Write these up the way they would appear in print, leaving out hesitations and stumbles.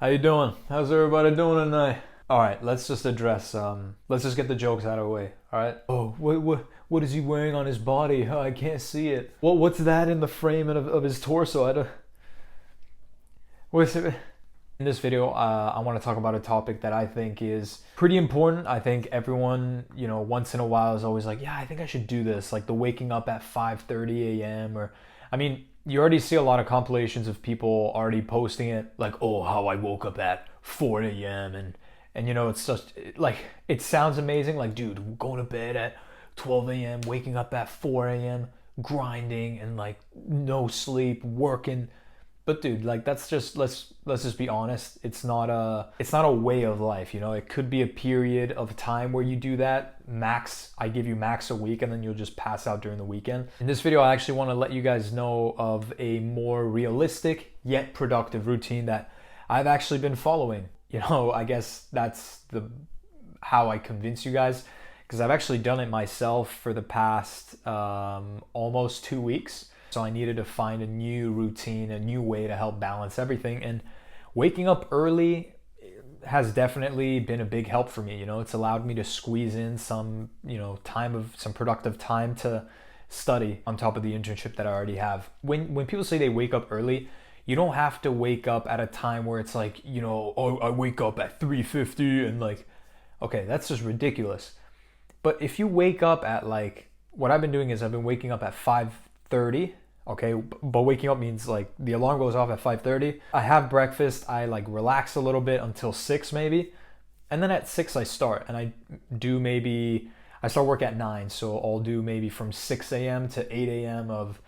How you doing? How's everybody doing tonight? All right, let's just address. Let's just get the jokes out of the way. All right. Oh, what is he wearing on his body? Oh, I can't see it. What's that in the frame of his torso? I don't. What's it? In this video, I want to talk about a topic that I think is pretty important. I think everyone, once in a while is always like, yeah, I think I should do this, like the waking up at 5:30 a.m. or, I mean, you already see a lot of compilations of people already posting it, like, oh, how I woke up at 4 a.m. and it's just like it sounds amazing, like, dude, going to bed at 12 a.m., waking up at 4 a.m., grinding and like no sleep, working. But dude, like that's just let's just be honest. It's not a way of life, It could be a period of time where you do that. Max, I give you max a week and then you'll just pass out during the weekend. In this video, I actually want to let you guys know of a more realistic yet productive routine that I've actually been following. I guess that's the how I convince you guys because I've actually done it myself for the past almost 2 weeks. So I needed to find a new routine, a new way to help balance everything. And waking up early has definitely been a big help for me. It's allowed me to squeeze in some, some productive time to study on top of the internship that I already have. When people say they wake up early, you don't have to wake up at a time where it's like, oh, I wake up at 3:50 and like, okay, that's just ridiculous. But if you wake up at like, what I've been doing is I've been waking up at 5:30. Okay, but waking up means like the alarm goes off at 5:30. I have breakfast, I like relax a little bit until 6 maybe. And then at 6 I start and I start work at 9, so I'll do maybe from 6 a.m. to 8 a.m. of,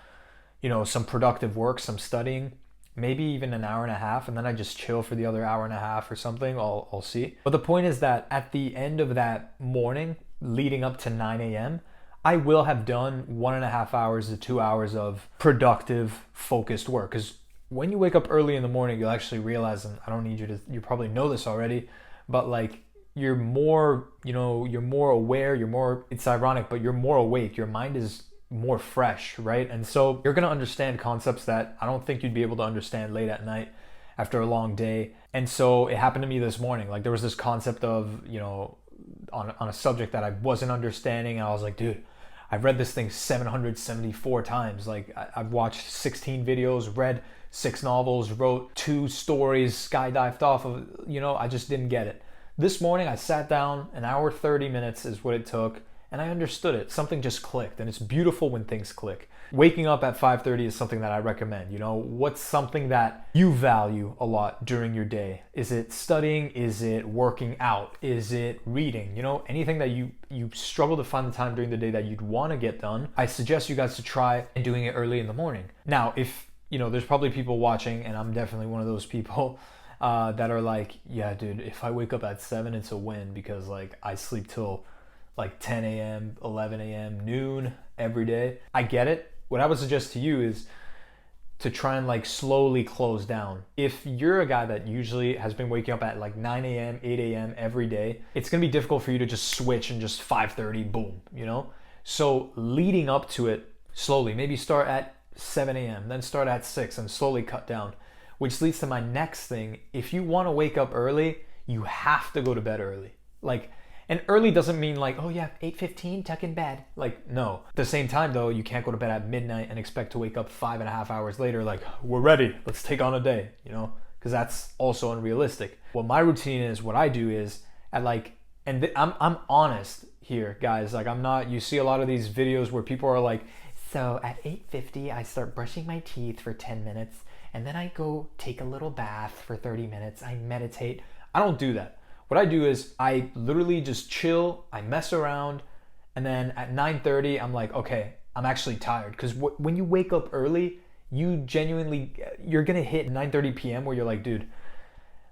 some productive work, some studying, maybe even an hour and a half, and then I just chill for the other hour and a half or something. I'll see. But the point is that at the end of that morning, leading up to 9 a.m., I will have done 1.5 hours to 2 hours of productive, focused work. Because when you wake up early in the morning, you'll actually realize, and I don't need you probably know this already, but like you're more, you're more aware, it's ironic, but you're more awake. Your mind is more fresh, right? And so you're going to understand concepts that I don't think you'd be able to understand late at night after a long day. And so it happened to me this morning. Like there was this concept of, on a subject that I wasn't understanding. And I was like, dude, I've read this thing 774 times. Like I've watched 16 videos, read 6 novels, wrote 2 stories, skydived off of, I just didn't get it. This morning I sat down, an hour 30 minutes is what it took, and I understood it. Something just clicked, and it's beautiful when things click. Waking up at 5:30 is something that I recommend. What's something that you value a lot during your day? Is it studying? Is it working out? Is it reading? Anything that you struggle to find the time during the day that you'd want to get done, I suggest you guys to try doing it early in the morning. Now, if, there's probably people watching, and I'm definitely one of those people that are like, yeah, dude, if I wake up at 7, it's a win because like I sleep till like 10 a.m., 11 a.m., noon every day. I get it. What I would suggest to you is to try and like slowly close down. If you're a guy that usually has been waking up at like 9 a.m., 8 a.m. every day, it's gonna be difficult for you to just switch and just 5:30, boom, So leading up to it slowly, maybe start at 7 a.m., then start at 6 and slowly cut down, which leads to my next thing. If you wanna wake up early, you have to go to bed early. And early doesn't mean like, oh yeah, 8:15, tuck in bed. Like, no. At the same time though, you can't go to bed at midnight and expect to wake up 5.5 hours later like, we're ready, let's take on a day, because that's also unrealistic. What my routine is, what I do is at like, I'm honest here, guys. Like I'm not, you see a lot of these videos where people are like, so at 8:50, I start brushing my teeth for 10 minutes and then I go take a little bath for 30 minutes. I meditate. I don't do that. What I do is I literally just chill, I mess around, and then at 9:30, I'm like, okay, I'm actually tired. Because when you wake up early, you're gonna hit 9:30 p.m. where you're like, dude,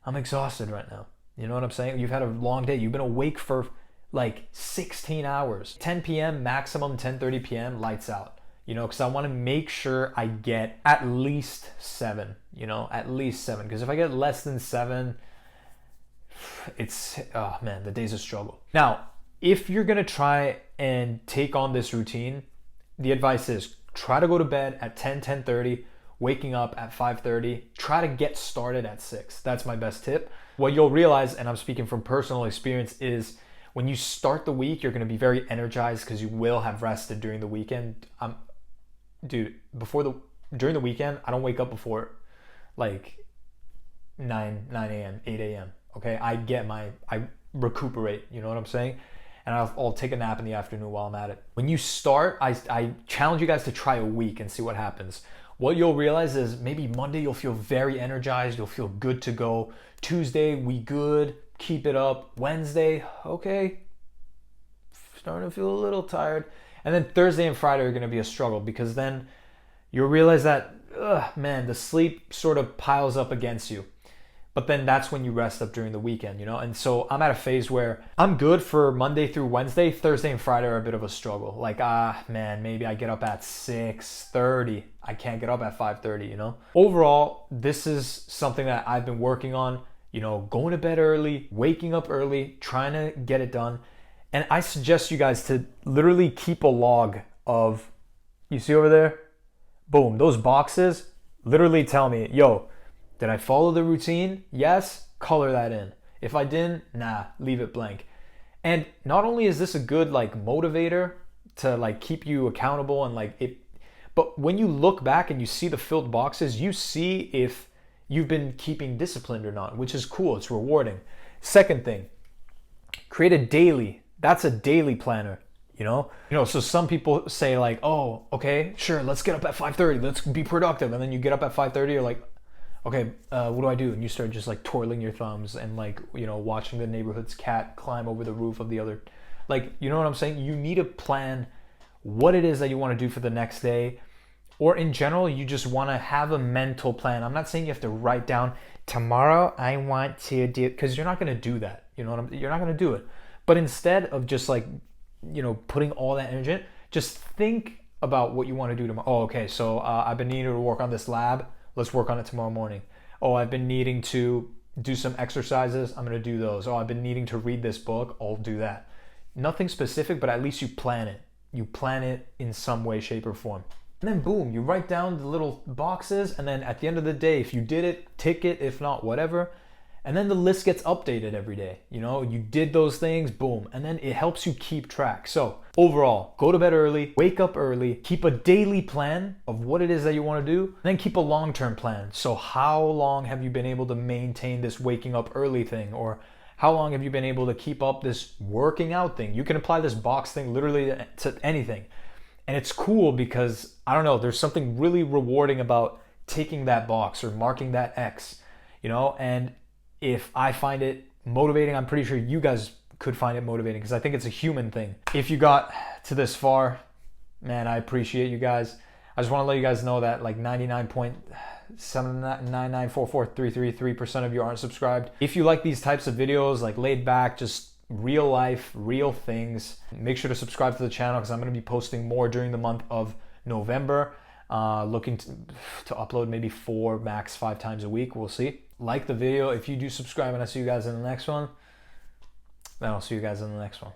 I'm exhausted right now. You know what I'm saying? You've had a long day. You've been awake for like 16 hours. 10 p.m. maximum, 10:30 p.m. lights out. Because I want to make sure I get at least 7. At least 7. Because if I get less than 7, it's, oh man, the day's a struggle. Now, if you're gonna try and take on this routine, the advice is try to go to bed at 10, 10:30, waking up at 5:30, try to get started at 6. That's my best tip. What you'll realize, and I'm speaking from personal experience, is when you start the week, you're going to be very energized because you will have rested during the weekend. Dude, during the weekend, I don't wake up before like 9 a.m., 8 a.m. Okay, I recuperate, you know what I'm saying? And I'll take a nap in the afternoon while I'm at it. When you start, I challenge you guys to try a week and see what happens. What you'll realize is maybe Monday you'll feel very energized, you'll feel good to go. Tuesday, we good, keep it up. Wednesday, okay, starting to feel a little tired. And then Thursday and Friday are gonna be a struggle because then you'll realize that, man, the sleep sort of piles up against you. But then that's when you rest up during the weekend, you know? And so I'm at a phase where I'm good for Monday through Wednesday. Thursday and Friday are a bit of a struggle. Like, man, maybe I get up at 6:30. I can't get up at 5:30, you know? Overall, this is something that I've been working on, you know, going to bed early, waking up early, trying to get it done. And I suggest you guys to literally keep a log of, you see over there? Boom, those boxes literally tell me, yo, did I follow the routine? Yes, color that in. If I didn't, nah, leave it blank. And not only is this a good like motivator to like keep you accountable and like it, but when you look back and you see the filled boxes, you see if you've been keeping disciplined or not, which is cool, it's rewarding. Second thing, create a daily, that's a daily planner. You know, so some people say like, oh, okay, sure, let's get up at 5:30, let's be productive. And then you get up at 5:30, you're like, okay, what do I do? And you start just like twirling your thumbs and like, you know, watching the neighborhood's cat climb over the roof of the other. Like, you know what I'm saying? You need to plan what it is that you want to do for the next day. Or in general, you just want to have a mental plan. I'm not saying you have to write down, tomorrow I want to do, because you're not going to do that. You know what you're not going to do it. But instead of just like, you know, putting all that energy in, just think about what you want to do tomorrow. Oh, okay, so I've been needing to work on this lab. Let's work on it tomorrow morning. Oh, I've been needing to do some exercises. I'm going to do those. Oh, I've been needing to read this book. I'll do that. Nothing specific, but at least you plan it. You plan it in some way, shape, or form. And then boom, you write down the little boxes. And then at the end of the day, if you did it, tick it. If not, whatever. And then the list gets updated every day. You know, you did those things, boom. And then it helps you keep track. So overall, go to bed early, wake up early, keep a daily plan of what it is that you want to do, and then keep a long-term plan. So how long have you been able to maintain this waking up early thing? Or how long have you been able to keep up this working out thing? You can apply this box thing literally to anything. And it's cool because, I don't know, there's something really rewarding about taking that box or marking that X, you know? And if I find it motivating, I'm pretty sure you guys could find it motivating because I think it's a human thing. If you got to this far, man, I appreciate you guys. I just want to let you guys know that like 99.7994433% of you aren't subscribed. If you like these types of videos, like laid back, just real life, real things, make sure to subscribe to the channel because I'm going to be posting more during the month of November. Looking to upload maybe 4, max 5 times a week. We'll see. Like the video if you do subscribe, and I'll see you guys in the next one. Then I'll see you guys in the next one.